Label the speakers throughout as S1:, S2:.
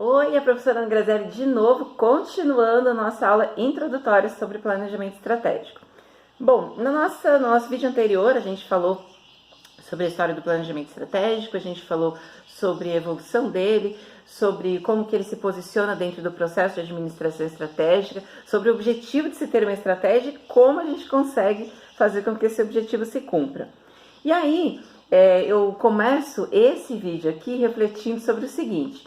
S1: Oi, a professora Ana Graziele de novo, continuando a nossa aula introdutória sobre planejamento estratégico. Bom, no nosso vídeo anterior a gente falou sobre a história do planejamento estratégico, a gente falou sobre a evolução dele, sobre como que ele se posiciona dentro do processo de administração estratégica, sobre o objetivo de se ter uma estratégia e como a gente consegue fazer com que esse objetivo se cumpra. E aí, eu começo esse vídeo aqui refletindo sobre o seguinte: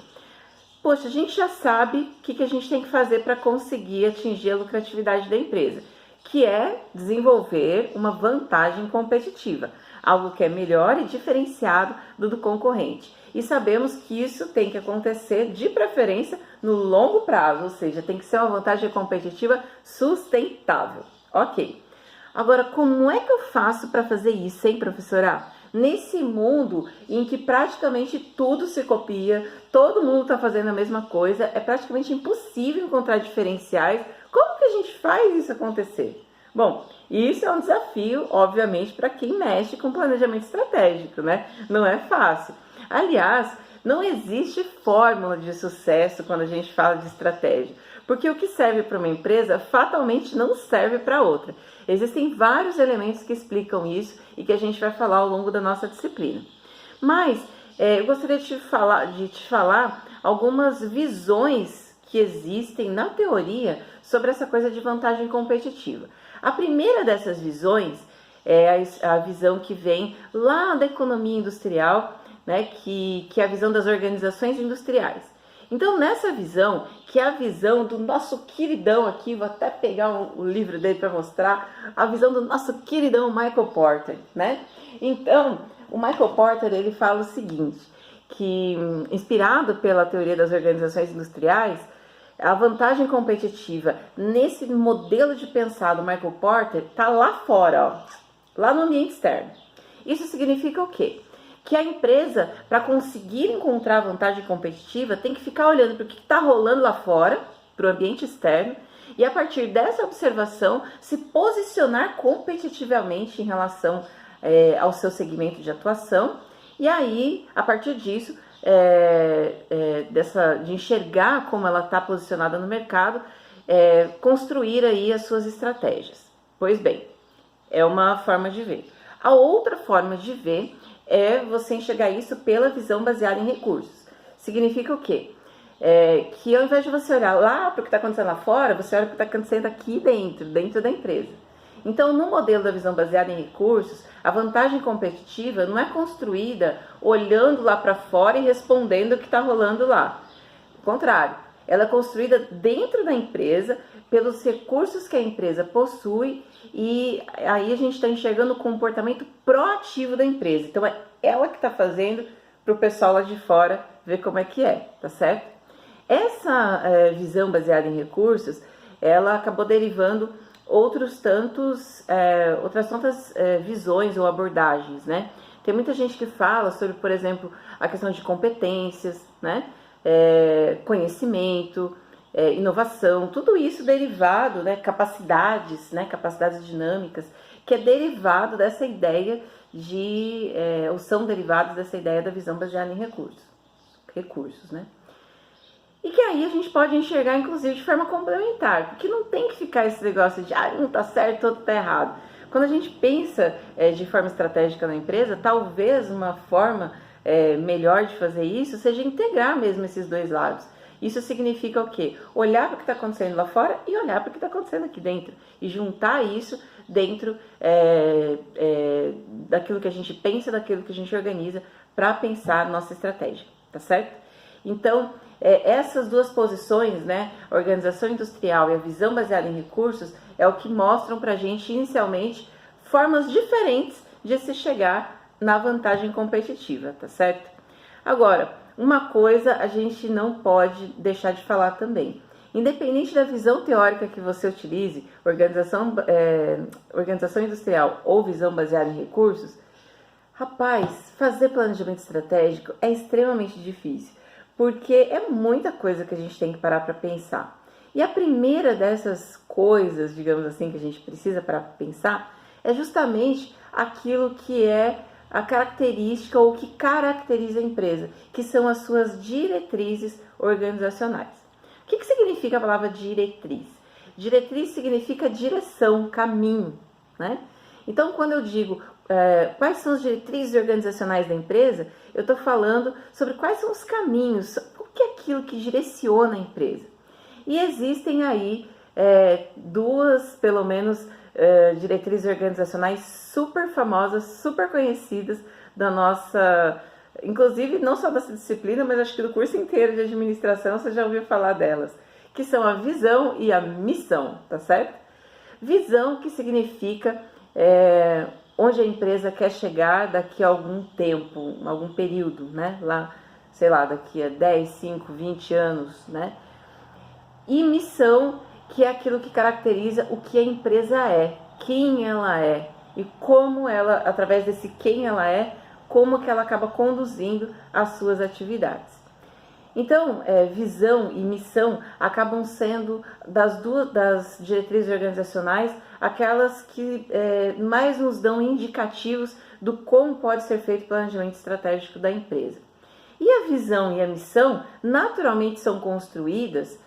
S1: poxa, a gente já sabe o que a gente tem que fazer para conseguir atingir a lucratividade da empresa, que é desenvolver uma vantagem competitiva, algo que é melhor e diferenciado do concorrente. E sabemos que isso tem que acontecer de preferência no longo prazo, ou seja, tem que ser uma vantagem competitiva sustentável. Ok. Agora, como é que eu faço para fazer isso, hein, professora? Nesse mundo em que praticamente tudo se copia, todo mundo está fazendo a mesma coisa, é praticamente impossível encontrar diferenciais. Como que a gente faz isso acontecer? Bom, isso é um desafio, obviamente, para quem mexe com planejamento estratégico, né? Não é fácil. Aliás, não existe fórmula de sucesso quando a gente fala de estratégia, porque o que serve para uma empresa fatalmente não serve para outra. Existem vários elementos que explicam isso e que a gente vai falar ao longo da nossa disciplina. Mas eu gostaria de te falar algumas visões que existem na teoria sobre essa coisa de vantagem competitiva. A primeira dessas visões é a visão que vem lá da economia industrial, né, que é a visão das organizações industriais. Então, nessa visão, que é a visão do nosso queridão aqui, vou até pegar o livro dele para mostrar, a visão do nosso queridão Michael Porter, né? Então, o Michael Porter, ele fala o seguinte, que inspirado pela teoria das organizações industriais, a vantagem competitiva nesse modelo de pensar do Michael Porter está lá fora, ó, lá no ambiente externo. Isso significa o quê? Que a empresa, para conseguir encontrar vantagem competitiva, tem que ficar olhando para o que está rolando lá fora, para o ambiente externo, e a partir dessa observação, se posicionar competitivamente em relação ao seu segmento de atuação, e aí, a partir disso, de enxergar como ela está posicionada no mercado, construir aí as suas estratégias. Pois bem, é uma forma de ver. A outra forma de ver é você enxergar isso pela visão baseada em recursos. Significa o quê? Que ao invés de você olhar lá para o que está acontecendo lá fora, você olha para o que está acontecendo aqui dentro da empresa. Então, no modelo da visão baseada em recursos, a vantagem competitiva não é construída olhando lá para fora e respondendo o que está rolando lá. Ao contrário, ela é construída dentro da empresa, pelos recursos que a empresa possui, e aí a gente está enxergando o comportamento proativo da empresa. Então, é ela que está fazendo para o pessoal lá de fora ver como é que é, tá certo? Essa visão baseada em recursos, ela acabou derivando outras tantas visões ou abordagens, né? Tem muita gente que fala sobre, por exemplo, a questão de competências, né? Conhecimento, inovação, tudo isso derivado, né? Capacidades dinâmicas, que é derivado dessa ideia ou são derivados dessa ideia da visão baseada em recursos, né? E que aí a gente pode enxergar, inclusive, de forma complementar, porque não tem que ficar esse negócio de um tá certo, outro tá errado. Quando a gente pensa de forma estratégica na empresa, talvez uma forma melhor de fazer isso seja integrar mesmo esses dois lados. Isso significa o quê? Olhar para o que está acontecendo lá fora e olhar para o que está acontecendo aqui dentro. E juntar isso dentro daquilo que a gente pensa, daquilo que a gente organiza para pensar a nossa estratégia, tá certo? Então, essas duas posições, né, a organização industrial e a visão baseada em recursos, é o que mostram para a gente, inicialmente, formas diferentes de se chegar na vantagem competitiva, tá certo? Agora, uma coisa a gente não pode deixar de falar também. Independente da visão teórica que você utilize, organização industrial ou visão baseada em recursos, rapaz, fazer planejamento estratégico é extremamente difícil, porque é muita coisa que a gente tem que parar para pensar. E a primeira dessas coisas, digamos assim, que a gente precisa parar para pensar, é justamente aquilo que é a característica ou o que caracteriza a empresa, que são as suas diretrizes organizacionais. O que significa a palavra diretriz? Diretriz significa direção, caminho, né? Então, quando eu digo quais são as diretrizes organizacionais da empresa, eu estou falando sobre quais são os caminhos, o que é aquilo que direciona a empresa. E existem aí duas, pelo menos, diretrizes organizacionais super famosas, super conhecidas da nossa, inclusive não só dessa disciplina, mas acho que do curso inteiro de administração você já ouviu falar delas, que são a visão e a missão, tá certo? Visão, que significa onde a empresa quer chegar daqui a algum tempo, algum período, né? Lá, sei lá, daqui a 10, 5, 20 anos, né? E missão, que é aquilo que caracteriza o que a empresa é, quem ela é e como ela, através desse quem ela é, como que ela acaba conduzindo as suas atividades. Então, visão e missão acabam sendo das diretrizes organizacionais aquelas que mais nos dão indicativos do como pode ser feito o planejamento estratégico da empresa. E a visão e a missão naturalmente são construídas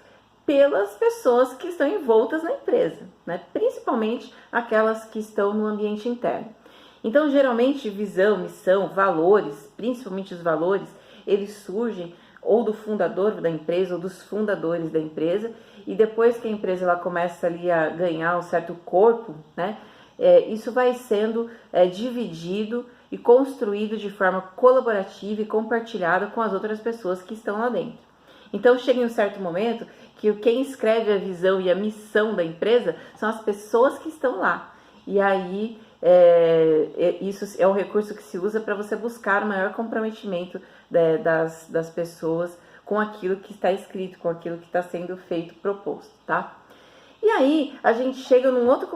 S1: pelas pessoas que estão envoltas na empresa, né? Principalmente aquelas que estão no ambiente interno. Então, geralmente, visão, missão, valores, principalmente os valores, eles surgem ou do fundador da empresa ou dos fundadores da empresa, e depois que a empresa ela começa ali a ganhar um certo corpo, né? Isso vai sendo dividido e construído de forma colaborativa e compartilhada com as outras pessoas que estão lá dentro. Então chega em um certo momento que quem escreve a visão e a missão da empresa são as pessoas que estão lá. E aí isso é um recurso que se usa para você buscar o maior comprometimento das pessoas com aquilo que está escrito, com aquilo que está sendo feito, proposto, tá? E aí a gente chega num outro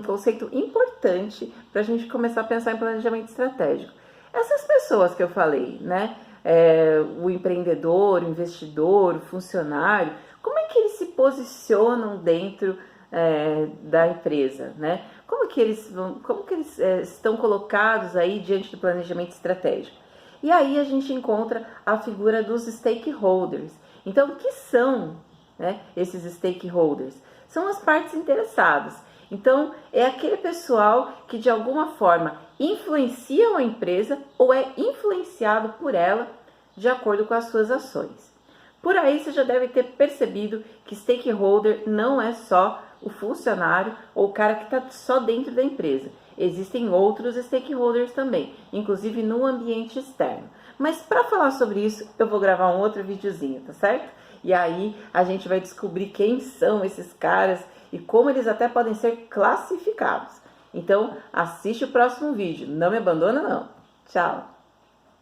S1: conceito importante para a gente começar a pensar em planejamento estratégico. Essas pessoas que eu falei, né? O empreendedor, o investidor, o funcionário, como é que eles se posicionam dentro da empresa, né? Como que eles estão colocados aí diante do planejamento estratégico? E aí a gente encontra a figura dos stakeholders. Então, o que são, né, esses stakeholders? São as partes interessadas. Então, é aquele pessoal que de alguma forma influenciam a empresa ou é influenciado por ela de acordo com as suas ações. Por aí você já deve ter percebido que stakeholder não é só o funcionário ou o cara que está só dentro da empresa. Existem outros stakeholders também, inclusive no ambiente externo. Mas para falar sobre isso, eu vou gravar um outro videozinho, tá certo? E aí a gente vai descobrir quem são esses caras e como eles até podem ser classificados. Então, assiste o próximo vídeo. Não me abandona, não. Tchau!